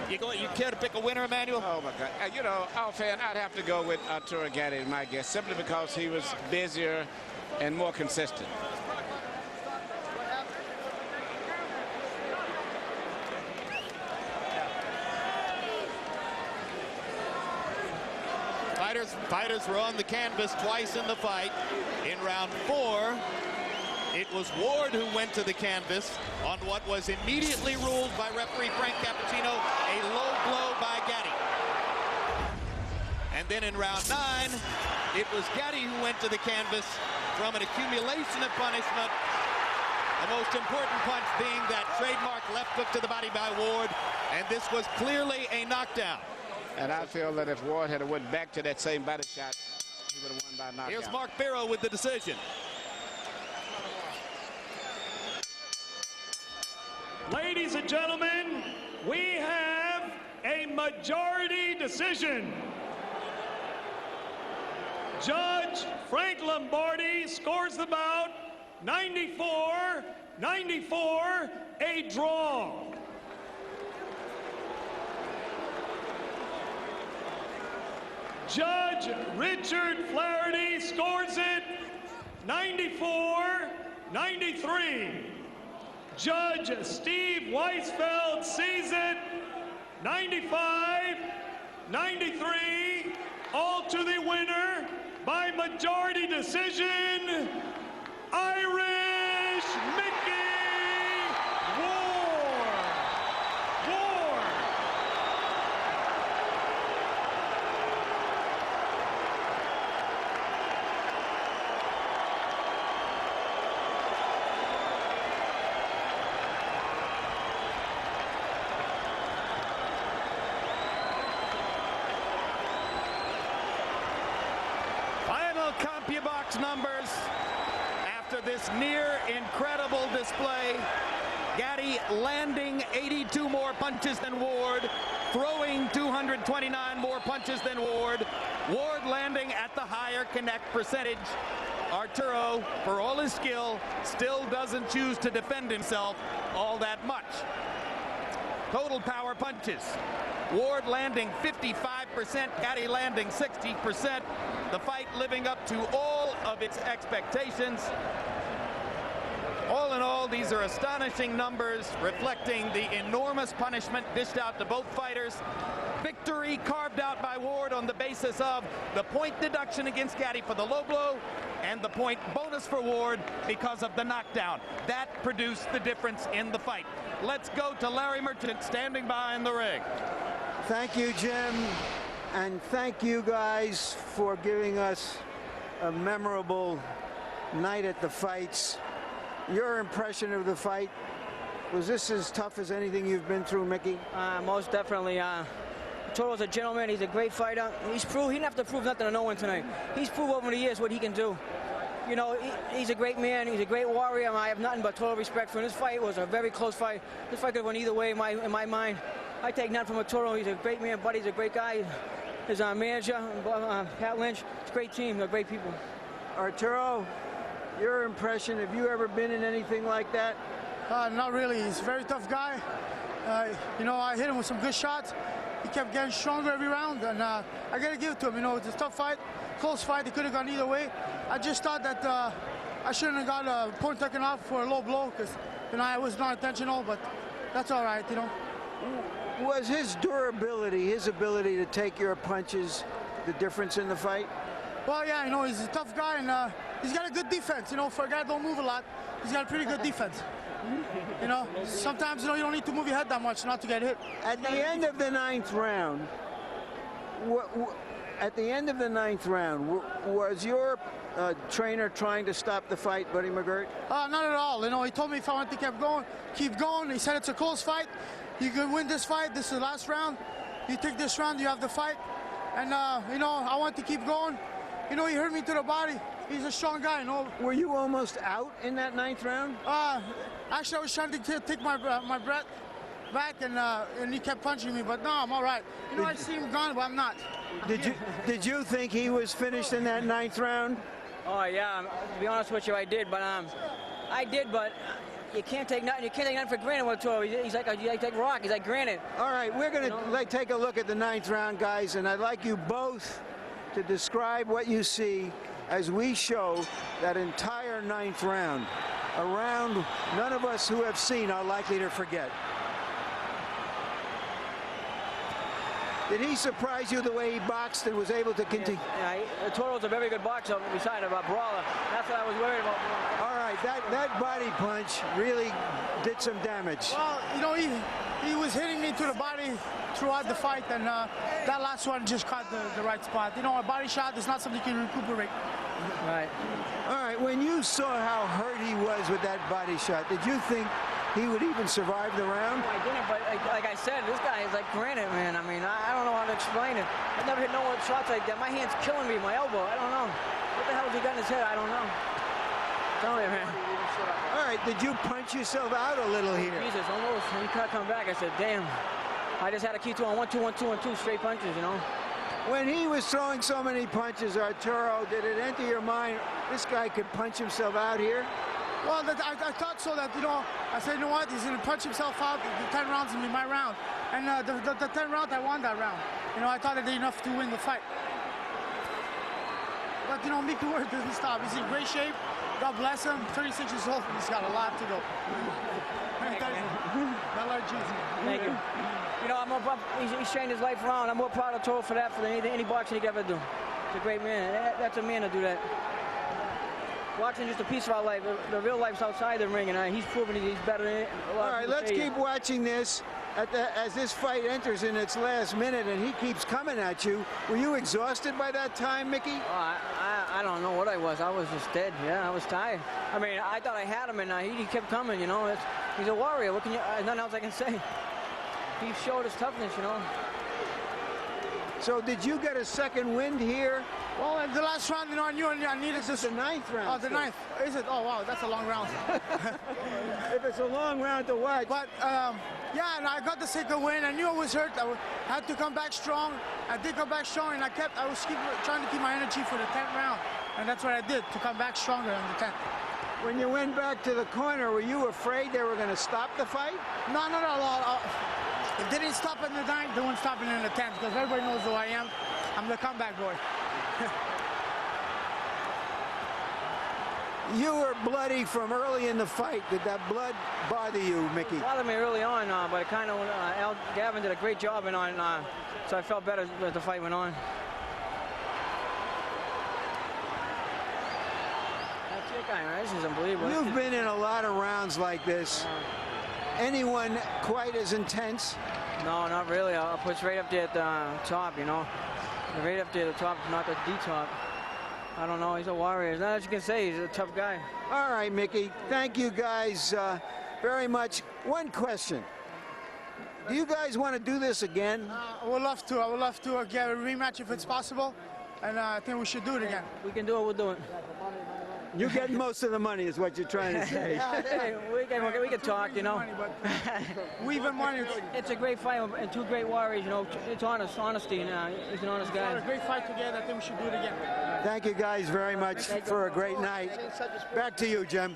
You care to pick a winner, Emmanuel? Oh, my God. You know, offhand, I'd have to go with Arturo Gatti, my guess, simply because he was busier and more consistent. Fighters were on the canvas twice in the fight. In round 4, it was Ward who went to the canvas on what was immediately ruled by referee Frank Cappuccino a low blow by Gatti. And then in round 9, it was Gatti who went to the canvas from an accumulation of punishment The most important punch being that trademark left hook to the body by Ward, and this was clearly a knockdown. And I feel that if Ward had went back to that same body shot, he would have won by knockout. Here's Mark Barrow with the decision. Ladies and gentlemen, we have a majority decision. Judge Frank Lombardi scores the bout 94-94, a draw. Judge Richard Flaherty scores it 94-93. Judge Steve Weisfeld sees it 95-93. All to the winner by majority decision, Irish Micky Ward. Final CompuBox numbers after this near incredible display. Gatti landing 82 more punches than Ward, throwing 229 more punches than Ward. Ward landing at the higher connect percentage. Arturo, for all his skill, still doesn't choose to defend himself all that much. Total power punches. Ward landing 55%, Gatti landing 60%. The fight living up to all of its expectations. All in all, these are astonishing numbers reflecting the enormous punishment dished out to both fighters. Victory carved out by Ward on the basis of the point deduction against Gatti for the low blow and the point bonus for Ward because of the knockdown. That produced the difference in the fight. Let's go to Larry Merchant standing by in the ring. Thank you, Jim, and thank you guys for giving us a memorable night at the fights. Your impression of the fight, was this as tough as anything you've been through, Micky? Most definitely. Arturo's a gentleman. He's a great fighter. He didn't have to prove nothing to no one tonight. He's proved over the years what he can do. You know, he's a great man. He's a great warrior. I have nothing but total respect for him. This fight was a very close fight. This fight could have went either way in my mind. I take nothing from Arturo. He's a great man, buddy. He's a great guy. His manager, Pat Lynch. It's a great team. They're great people. Arturo, your impression, have you ever been in anything like that? Not really. He's a very tough guy. You know, I hit him with some good shots. He kept getting stronger every round, and I got to give it to him. You know, it's a tough fight, close fight. It could have gone either way. I just thought that I shouldn't have got a point taken off for a low blow because, you know, it was not intentional, but that's all right, you know. Was his durability, his ability to take your punches, the difference in the fight? Well, yeah, you know, he's a tough guy, and he's got a good defense. You know, for a guy that don't move a lot, he's got a pretty good defense. You know, sometimes, you know, you don't need to move your head that much not to get hit. At the end of the ninth round, was your trainer trying to stop the fight, Buddy McGirt? Not at all. You know, he told me if I wanted to keep going. He said it's a close fight. You can win this fight. This is the last round. You take this round, you have the fight. And, you know, I want to keep going. You know, he hurt me to the body. He's a strong guy, you know. Were you almost out in that ninth round? Actually, I was trying to take my breath back, and he kept punching me. But no, I'm all right. You know, I see him gone, but I'm not. Did you think he was finished in that ninth round? Oh yeah, to be honest with you, I did. But you can't take nothing. You can't take nothing for granted with Arturo. He's like rock. He's like granite. All right, we're gonna take a look at the ninth round, guys, and I'd like you both to describe what you see as we show that entire ninth round. A round none of us who have seen are likely to forget. Did he surprise you the way he boxed and was able to continue? Yeah, Arturo's a very good boxer beside a brawler. That's what I was worried about. All right, that body punch really did some damage. Well, you know, he was hitting me to the body throughout the fight, and that last one just caught the right spot. You know, a body shot is not something you can recuperate. Right. All right, when you saw how hurt he was with that body shot, did you think he would even survive the round? No, I didn't, but like I said, this guy is like granite, man. I mean, I don't know how to explain it. I've never hit no one shots like that. My hand's killing me, my elbow. I don't know. What the hell has he got in his head? I don't know. Tell me, man. All right, did you punch yourself out a little here? Jesus, almost. He can't come back. I said, damn. I just had to keep doing 1, 2, 1, 2, 1, 2 straight punches, you know. When he was throwing so many punches, Arturo, did it enter your mind this guy could punch himself out here? Well, I thought so that, you know, I said, you know what, he's going to punch himself out. The 10 rounds will be my round. And the 10 round, I won that round. You know, I thought I did enough to win the fight. But, you know, Micky doesn't stop. He's in great shape. God bless him. 36 years old. He's got a lot to go. Thank you. You know, he's trained his life around. I'm more proud of Toro for that than any boxing he could ever do. He's a great man. That's a man to do that. Boxing is just a piece of our life. The real life's outside the ring, and he's proven he's better than it. All right, let's keep watching this as this fight enters in its last minute, and he keeps coming at you. Were you exhausted by that time, Micky? Oh, I don't know what I was. I was just dead. Yeah, I was tired. I mean, I thought I had him, and he kept coming. You know, he's a warrior. What can you? Nothing else I can say. He showed his toughness, you know. So did you get a second wind here? Well, in the last round, you know, I knew I needed this. Is the 9th round. Oh, the 9th. Is it? Oh, wow, that's a long round. If it's a long round to watch. But, yeah, and I got the second win. I knew I was hurt. I had to come back strong. I did come back strong, and I was trying to keep my energy for the 10th round. And that's what I did, to come back stronger in the 10th. When you went back to the corner, were you afraid they were going to stop the fight? No. If they didn't stop in the 9th, they won't stop it in the 10th, because everybody knows who I am. I'm the comeback boy. You were bloody from early in the fight. Did that blood bother you, Micky? It bothered me early on, but it kind of Al Gavin did a great job, so I felt better as the fight went on. That's it, guy, right? This is unbelievable. You've been in a lot of rounds like this. Anyone quite as intense? No, not really. I'll put right up there at the top, you know. Right up there at the top, not at the top. I don't know. He's a warrior. There's not much you can say. He's a tough guy. All right, Micky. Thank you guys very much. One question. Do you guys want to do this again? I would love to. I would love to get a rematch if it's possible. And I think we should do it again. We can do it. We'll do it. You get most of the money is what you're trying to say. Hey, we can talk, you know. We even money. It's a great fight and two great warriors, you know. It's honesty, and he's an honest guy. It's a great fight together. I think we should do it again. Thank you guys very much for a great night. Back to you, Jim.